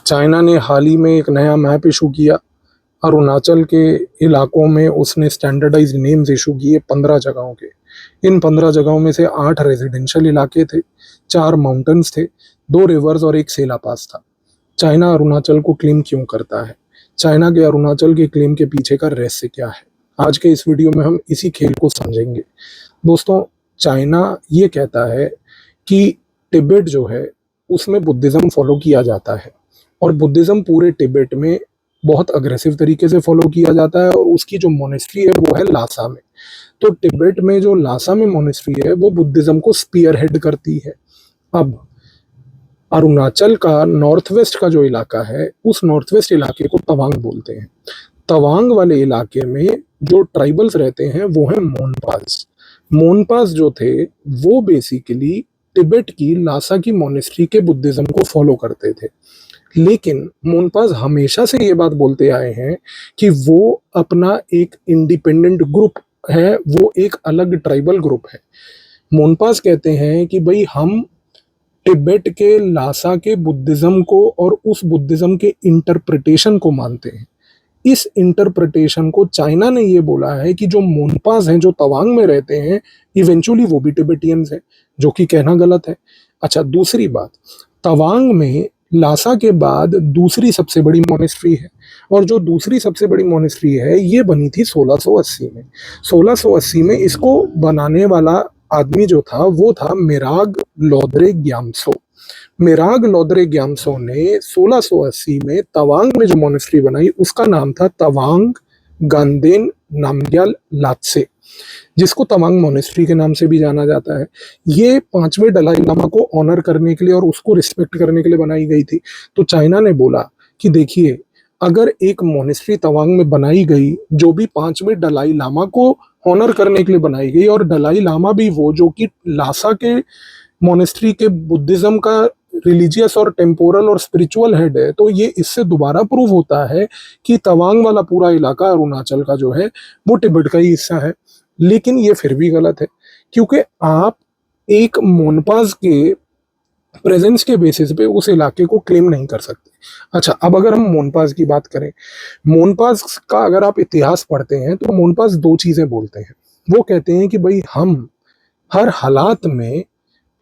China ने हाल ही में एक नया मैप इशू किया। अरुणाचल के इलाकों में उसने स्टैंडर्डाइज्ड नेम्स इशू किए 15 जगहों के। इन 15 जगहों में से 8 रेजिडेंशियल इलाके थे, 4 माउंटेन्स थे, 2 रिवर्स और एक सेला पास था। चाइना अरुणाचल को क्लेम क्यों करता है? चाइना के अरुणाचल के क्लेम के पीछे का रहस्य क्या है? आज के इस वीडियो में हम इसी खेल को समझेंगे। दोस्तों, चाइना ये कहता है कि तिब्बत जो है उसमें बुद्धिज्म फॉलो किया जाता है और बुद्धिज्म पूरे तिब्बत में बहुत अग्रेसिव तरीके से फॉलो किया जाता है और उसकी जो मोनेस्ट्री है वो है लासा में। तो तिब्बत में जो लासा में मोनेस्ट्री है वो बुद्धिज्म को स्पीयर हेड करती है। अब अरुणाचल का नॉर्थ वेस्ट का जो इलाका है उस नॉर्थ वेस्ट इलाके को तवांग बोलते हैं। तवांग वाले इलाके में जो ट्राइबल्स रहते हैं वो है मोनपास। मोनपास जो थे वो बेसिकली तिब्बत की लासा की मोनेस्ट्री के बुद्धिज्म को फॉलो करते थे। लेकिन मोनपास हमेशा से ये बात बोलते आए हैं कि वो अपना एक इंडिपेंडेंट ग्रुप है, वो एक अलग ट्राइबल ग्रुप है। मोनपास कहते हैं कि भाई हम तिब्बत के लासा के बुद्धिज्म को और उस बुद्धिज्म के इंटरप्रिटेशन को मानते हैं। इस इंटरप्रिटेशन को चाइना ने ये बोला है कि जो मोनपास हैं, जो तवांग में रहते हैं, इवेंचुअली वो भी तिब्बतियंस हैं, जो कि कहना गलत है। अच्छा, दूसरी बात, तवांग में लासा के बाद दूसरी सबसे बड़ी मोनेस्ट्री है और जो दूसरी सबसे बड़ी मोनेस्ट्री है ये बनी थी 1680 में। 1680 में इसको बनाने वाला आदमी जो था वो था मिराग लोद्रे ग्यामसो। मिराग लोद्रे ग्यामसो ने 1680 में तवांग में जो मोनेस्ट्री बनाई उसका नाम था तवांग गांदेन नामग्याल लात्से, जिसको तवांग मोनेस्ट्री के नाम से भी जाना जाता है। ये 5वें दलाई लामा को ऑनर करने के लिए और उसको रिस्पेक्ट करने के लिए बनाई गई थी। तो चाइना ने बोला कि देखिए, अगर एक मोनेस्ट्री तवांग में बनाई गई जो भी 5वें दलाई लामा को ऑनर करने के लिए बनाई गई और दलाई लामा भी वो जो कि लासा के मोनेस्ट्री के बुद्धिज्म का रिलीजियस और टेम्पोरल और स्पिरिचुअल हेड है, तो ये इससे दोबारा प्रूव होता है कि तवांग वाला पूरा इलाका अरुणाचल का जो है वो तिब्बत का ही हिस्सा है। लेकिन ये फिर भी गलत है, क्योंकि आप एक मोनपास के प्रेजेंस के बेसिस पे उस इलाके को क्लेम नहीं कर सकते। अच्छा, अब अगर हम मोनपास की बात करें, मोनपास का अगर आप इतिहास पढ़ते हैं तो मोनपास 2 चीजें बोलते हैं। वो कहते हैं कि भाई हम हर हालात में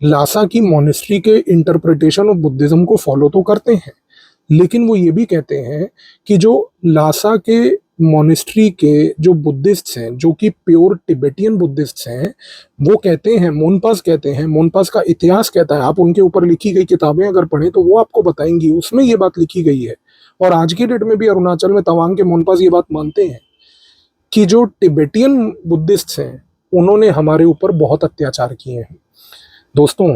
लासा की मोनेस्ट्री के इंटरप्रिटेशन ऑफ बुद्धिज्म को फॉलो तो करते हैं, लेकिन वो ये भी कहते हैं कि जो लासा के मोनेस्ट्री के जो बुद्धिस्ट हैं, जो कि प्योर तिब्बतियन बुद्धिस्ट हैं, वो कहते हैं, मोनपास कहते हैं, मोनपास का इतिहास कहता है, आप उनके ऊपर लिखी गई किताबें अगर पढ़ें तो वो आपको बताएंगी, उसमें ये बात लिखी गई है। और आज की डेट में भी अरुणाचल में तवांग के मोनपास ये बात मानते हैं कि जो तिब्बतियन बुद्धिस्ट हैं उन्होंने हमारे ऊपर बहुत अत्याचार किए हैं। दोस्तों,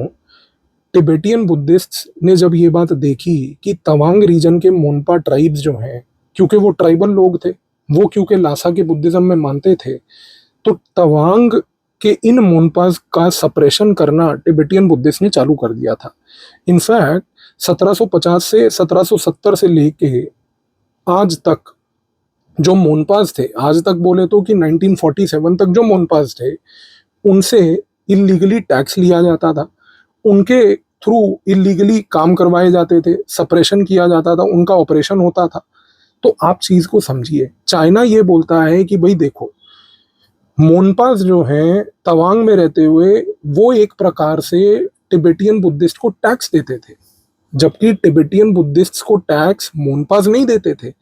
तिब्बतियन बुद्धिस्ट ने जब ये बात देखी कि तवांग रीजन के मोनपा ट्राइब्स जो हैं, क्योंकि वो ट्राइबल लोग थे, वो क्योंकि लासा के बुद्धिज्म में मानते थे, तो तवांग के इन मोनपास का सप्रेशन करना तिब्बतियन बुद्धिस्ट ने चालू कर दिया था। इनफैक्ट 1750 से 1770 से लेके आज तक जो मोनपास थे, आज तक बोले तो कि 1947 तक जो मोनपास थे, उनसे इलीगली टैक्स लिया जाता था, उनके थ्रू इलीगली काम करवाए जाते थे, सप्रेशन किया जाता था, उनका ऑपरेशन होता था। तो आप चीज को समझिए, चाइना ये बोलता है कि भाई देखो, मोनपास जो हैं तवांग में रहते हुए वो एक प्रकार से तिब्बतियन बुद्धिस्ट को टैक्स देते थे, जबकि तिब्बतियन बुद्धिस्ट को टैक्स मोनपास नहीं देते थे,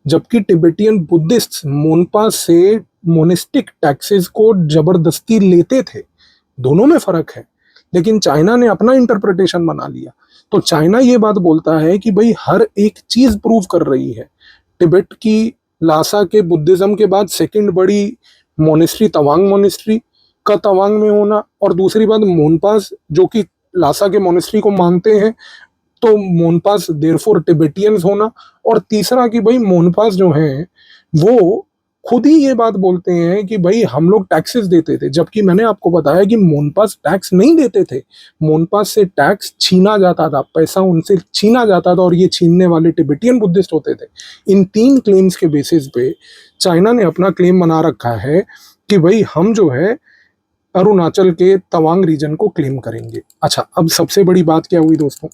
जबकि तिब्बतियन बुद्धिस्ट मोनपास से मोनिस्टिक टैक्सेस को जबरदस्ती लेते थे। दोनों में फर्क है, लेकिन चाइना ने अपना इंटरप्रिटेशन बना लिया। तो चाइना ये बात बोलता है कि भाई हर एक चीज प्रूव कर रही है, तिब्बत की लासा के बुद्धिज्म के बाद सेकंड बड़ी मोनेस्ट्री तवांग मोनेस्ट्री का तवांग में होना, और दूसरी बात मोनपास जो कि लासा के मोनेस्ट्री को मानते हैं, तो मोनपास देयरफॉर तिब्बतियंस होना, और तीसरा कि भाई मोनपास जो हैं वो खुद ही ये बात बोलते हैं कि भाई हम लोग टैक्सेस देते थे, जबकि मैंने आपको बताया कि मोनपास टैक्स नहीं देते थे, मोनपास से टैक्स छीना जाता था, पैसा उनसे छीना जाता था और ये छीनने वाले तिब्बतियन बुद्धिस्ट होते थे। इन 3 क्लेम्स के बेसिस पे चाइना ने अपना क्लेम बना रखा है कि भाई हम जो है अरुणाचल के तवांग रीजन को क्लेम करेंगे। अच्छा, अब सबसे बड़ी बात क्या हुई दोस्तों,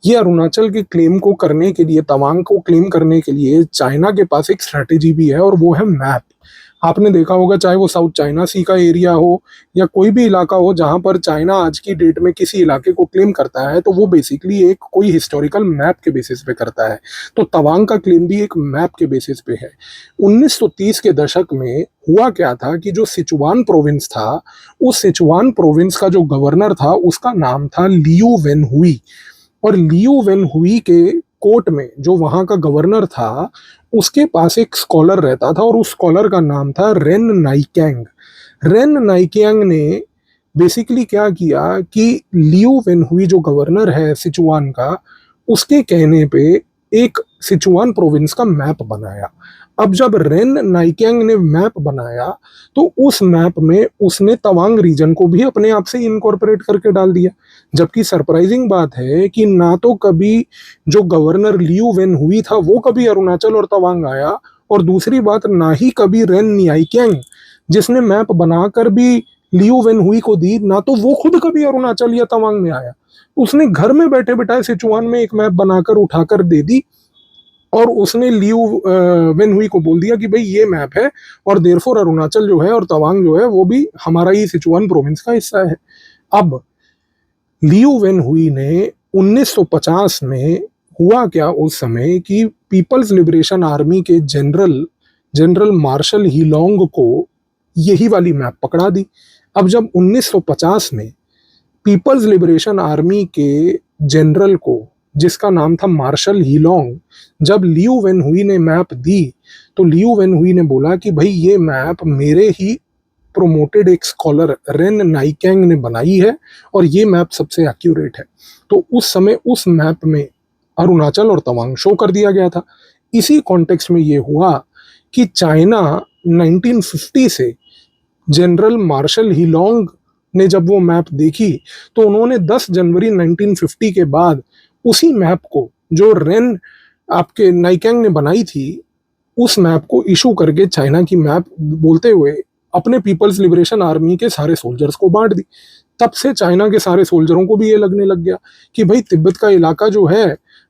ये अरुणाचल के क्लेम को करने के लिए, तवांग को क्लेम करने के लिए चाइना के पास एक स्ट्रेटेजी भी है, और वो है मैप। आपने देखा होगा, चाहे वो साउथ चाइना सी का एरिया हो या कोई भी इलाका हो जहां पर चाइना आज की डेट में किसी इलाके को क्लेम करता है, तो वो बेसिकली एक कोई हिस्टोरिकल मैप के बेसिस पे करता है। तो तवांग का क्लेम भी एक मैप के बेसिस पे है। 1930 के दशक में हुआ क्या था कि जो सिचुआन प्रोविंस था, उस सिचुआन प्रोविंस का जो गवर्नर था उसका नाम था लियू वेन हुई। और लियू वेन हुई के कोर्ट में जो वहां का गवर्नर था, उसके पास एक स्कॉलर रहता था, और उस स्कॉलर का नाम था रेन नाइकैंग। रेन नाइकैंग ने बेसिकली क्या किया कि लियू वेन हुई जो गवर्नर है सिचुआन का, उसके कहने पे एक सिचुआन प्रोविंस का मैप बनाया। अब जब रेन नाइकैंग ने मैप बनाया, तो उस मैप में उसने तवांग रीजन को भी अपने आप से इनकॉर्पोरेट करके डाल दिया। जबकि सरप्राइजिंग बात है कि ना तो कभी जो गवर्नर लियू वेन हुई था वो कभी अरुणाचल और तवांग आया, और दूसरी बात, ना ही कभी रेन नाइकैंग जिसने मैप बनाकर भी लियू वेन हुई को दी, ना तो वो खुद कभी अरुणाचल या तवांग में आया। उसने घर में बैठे बैठाए सिचुआन में एक मैप बनाकर उठाकर दे दी, और उसने लियू वेन हुई को बोल दिया कि भाई ये मैप है, और देयरफॉर अरुणाचल जो है और तवांग जो है वो भी हमारा ही सिचुआन प्रोविंस का हिस्सा है। अब लियू वेन हुई ने 1950 में हुआ क्या उस समय कि पीपल्स लिबरेशन आर्मी के जनरल जनरल मार्शल हीलोंग को यही वाली मैप पकड़ा दी। अब जब 1950 में पीपल्स लिबरेशन आर्मी के जनरल को, जिसका नाम था मार्शल हीलोंग, जब लियू वेन हुई ने मैप दी, तो लियू वेन हुई ने बोला कि भाई ये मैप मेरे ही प्रोमोटेड एक स्कॉलर रेन नाइकैंग ने बनाई है, और ये मैप सबसे एक्यूरेट है। तो उस समय उस मैप में अरुणाचल और तवांग शो कर दिया गया था। इसी कॉन्टेक्स्ट में ये हुआ कि चाइना 1950 से जनरल मार्शल हीलोंग ने जब वो मैप देखी, तो उन्होंने 10 जनवरी 1950 के बाद उसी मैप को, जो रेन आपके नाइकैंग ने बनाई थी, उस मैप को इशू करके चाइना की मैप बोलते हुए अपने पीपल्स लिबरेशन आर्मी के सारे सोल्जर्स को बांट दी। तब से चाइना के सारे सोल्जरों को भी ये लगने लग गया कि भाई तिब्बत का इलाका जो है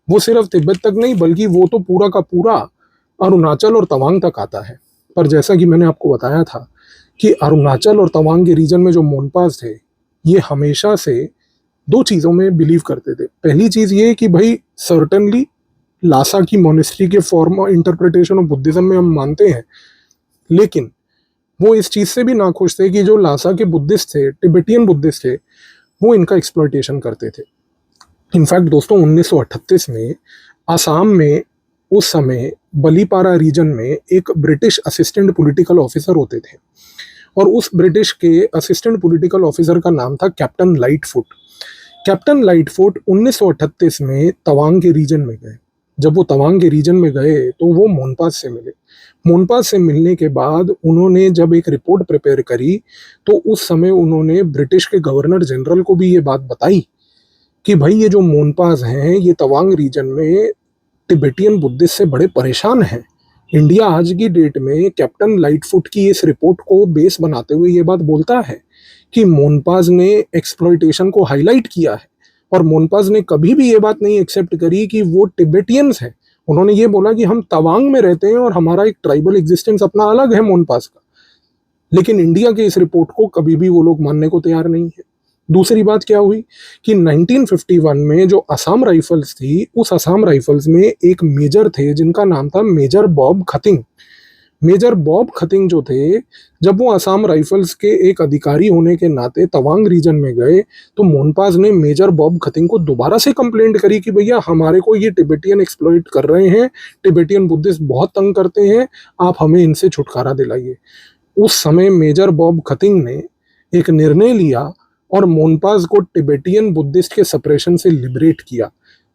वो सिर्फ तिब्बत तक नहीं, बल्कि वो तो पूरा का पूरा अरुणाचल और तवांग तक आता है। पर जैसा कि मैंने आपको बताया था कि अरुणाचल और तवांग के रीजन में जो मोनपास थे, ये हमेशा से दो चीज़ों में बिलीव करते थे। पहली चीज़ ये कि भाई सर्टनली लासा की मोनेस्ट्री के फॉर्म इंटरप्रिटेशन ऑफ बुद्धिज्म में हम मानते हैं, लेकिन वो इस चीज़ से भी नाखुश थे कि जो लासा के बुद्धिस्ट थे, टिबेटियन बुद्धिस्ट थे, वो इनका एक्सप्लॉइटेशन करते थे। इनफैक्ट दोस्तों, 1938 में आसाम में उस समय बलीपारा रीजन में एक ब्रिटिश असिस्टेंट पॉलिटिकल ऑफिसर होते थे, और उस ब्रिटिश के असिस्टेंट पॉलिटिकल ऑफिसर का नाम था कैप्टन लाइटफुट। कैप्टन लाइटफुट 1938 में तवांग के रीजन में गए। जब वो तवांग के रीजन में गए तो वो मोनपास से मिले। मोनपास से मिलने के बाद उन्होंने जब एक रिपोर्ट प्रिपेयर करी, तो उस समय उन्होंने ब्रिटिश के गवर्नर जनरल को भी ये बात बताई कि भाई ये जो मोनपास हैं, ये तवांग रीजन में तिब्बतियन बुद्धिस्ट से बड़े परेशान हैं। इंडिया आज की डेट में कैप्टन लाइटफुट की इस रिपोर्ट को बेस बनाते हुए ये बात बोलता है कि मोनपास ने एक्सप्लॉइटेशन को हाईलाइट किया है, और मोनपास ने कभी भी ये बात नहीं एक्सेप्ट करी कि वो तिब्बतियंस हैं। उन्होंने ये बोला कि हम तवांग में रहते हैं और हमारा एक ट्राइबल एग्जिस्टेंस अपना अलग है मोनपास का। लेकिन इंडिया के इस रिपोर्ट को कभी भी वो लोग मानने को तैयार नहीं है। दूसरी बात क्या हुई कि 1951 में जो असम राइफल्स थी, उस असम राइफल्स में एक मेजर थे जिनका नाम था मेजर बॉब खतिंग। मेजर बॉब खतिंग जो थे, जब वो असम राइफल्स के एक अधिकारी होने के नाते तवांग रीजन में गए, तो मोनपास ने मेजर बॉब खतिंग को दोबारा से कंप्लेंट करी कि भैया हमारे को ये टिबेटियन एक्सप्लॉइट कर रहे हैं, टिबेटियन बुद्धिस्ट बहुत तंग करते हैं, आप हमें इनसे छुटकारा दिलाइए। उस समय मेजर बॉब खतिंग ने एक निर्णय लिया और मोनपास को टिबेटियन बुद्धिस्ट के सप्रेशन से लिबरेट किया,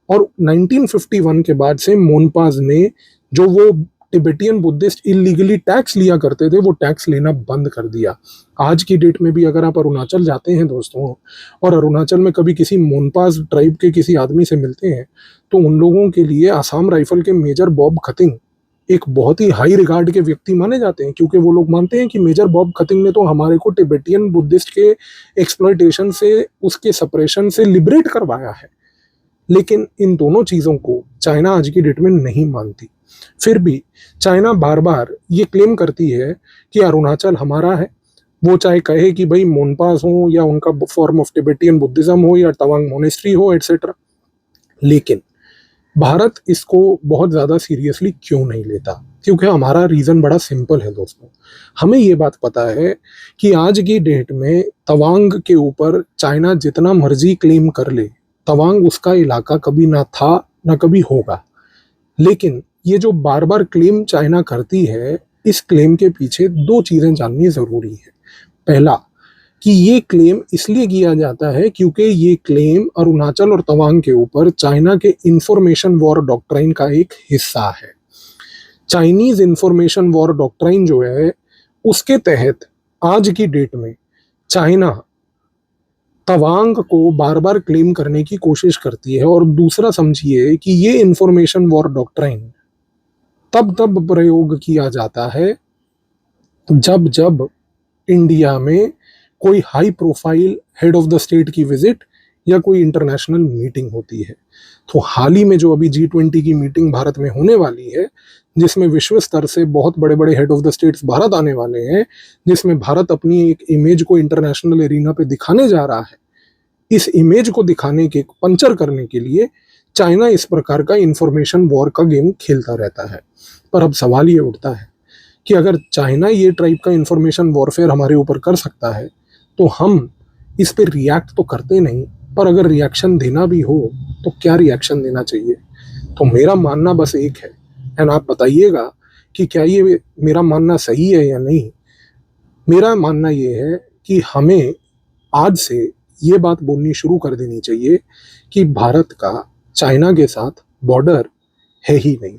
और 1951 के बाद से मोनपास ने जो वो टिबेटियन बुद्धिस्ट इलीगली टैक्स लिया करते थे, वो टैक्स लेना बंद कर दिया। आज की डेट में भी अगर आप अरुणाचल जाते हैं दोस्तों, और अरुणाचल में कभी किसी मोनपास ट्राइब के किसी आदमी से मिलते हैं, तो उन लोगों के लिए आसाम राइफल के मेजर बॉब खतिंग एक बहुत ही हाई रिगार्ड के व्यक्ति माने जाते हैं, क्योंकि वो लोग मानते हैं कि मेजर बॉब खतिंग ने तो हमारे को टिबेटियन बुद्धिस्ट के एक्सप्लॉयटेशन से, उसके सप्रेशन से लिबरेट करवाया है। लेकिन इन दोनों चीज़ों को चाइना आज की डेट में नहीं मानती। फिर भी चाइना बार बार ये क्लेम करती है कि अरुणाचल हमारा है। वो चाहे कहे कि भाई मोनपास हो या उनका फॉर्म ऑफ टिबेटियन बुद्धिज्म हो या तवांग मोनेस्ट्री हो एटसेट्रा, लेकिन भारत इसको बहुत ज़्यादा सीरियसली क्यों नहीं लेता? क्योंकि हमारा रीज़न बड़ा सिंपल है दोस्तों। हमें ये बात पता है कि आज की डेट में तवांग के ऊपर चाइना जितना मर्जी क्लेम कर ले, तवांग उसका इलाका कभी ना था ना कभी होगा। लेकिन ये जो बार बार क्लेम चाइना करती है, इस क्लेम के पीछे दो चीज़ें जाननी ज़रूरी है। पहला, कि ये क्लेम इसलिए किया जाता है क्योंकि ये क्लेम अरुणाचल और तवांग के ऊपर चाइना के इंफॉर्मेशन वॉर डॉक्ट्राइन का एक हिस्सा है। चाइनीज इंफॉर्मेशन वॉर डॉक्ट्राइन जो है, उसके तहत आज की डेट में चाइना तवांग को बार बार क्लेम करने की कोशिश करती है। और दूसरा समझिए कि ये इंफॉर्मेशन वॉर डॉक्ट्राइन तब तब प्रयोग किया जाता है जब जब इंडिया में कोई high profile head of the state की विजिट या कोई इंटरनेशनल मीटिंग होती है। तो हाल ही में जो अभी G20 की मीटिंग भारत में होने वाली है, जिसमें विश्व स्तर से बहुत बड़े बड़े head of the states Bharat आने वाले हैं, जिसमें भारत अपनी एक इमेज को इंटरनेशनल एरिना पे दिखाने जा रहा है, इस इमेज को दिखाने के पंचर करने के लिए चाइना इस प्रकार का इंफॉर्मेशन वॉर का गेम खेलता रहता है। पर अब सवाल ये उठता है कि अगर चाइना ये टाइप का इंफॉर्मेशन वॉरफेयर हमारे ऊपर कर सकता है, तो हम इस पे रिएक्ट तो करते नहीं, पर अगर रिएक्शन देना भी हो तो क्या रिएक्शन देना चाहिए? तो मेरा मानना बस एक है, एंड आप बताइएगा कि क्या ये मेरा मानना सही है या नहीं। मेरा मानना ये है कि हमें आज से ये बात बोलनी शुरू कर देनी चाहिए कि भारत का चाइना के साथ बॉर्डर है ही नहीं।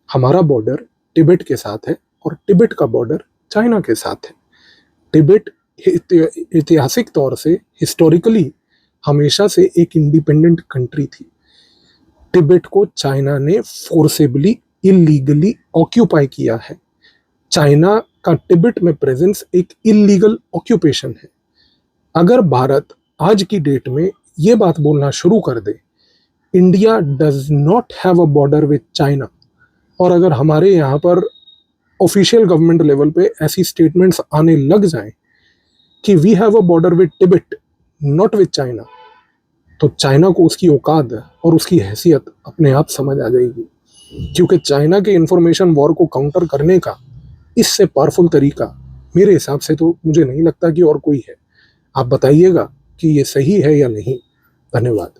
हमारा बॉर्डर तिब्बत के साथ है और तिब्बत का बॉर्डर चाइना के साथ है। तिब्बत ऐतिहासिक तौर से, हिस्टोरिकली, हमेशा से एक इंडिपेंडेंट कंट्री थी। तिब्बत को चाइना ने फोर्सेबली, इलीगली ऑक्यूपाई किया है। चाइना का तिब्बत में प्रेजेंस एक इलीगल ऑक्यूपेशन है। अगर भारत आज की डेट में ये बात बोलना शुरू कर दे, India does not have a border with China, और अगर हमारे यहाँ पर ऑफिशियल गवर्नमेंट लेवल पे ऐसी स्टेटमेंट्स आने लग जाएं कि we have a border with Tibet not with China, तो चाइना को उसकी औकात और उसकी हैसियत अपने आप समझ आ जाएगी। क्योंकि चाइना के इंफॉर्मेशन वॉर को काउंटर करने का इससे पावरफुल तरीका मेरे हिसाब से तो मुझे नहीं लगता कि और कोई है। आप बताइएगा कि ये सही है या नहीं। धन्यवाद।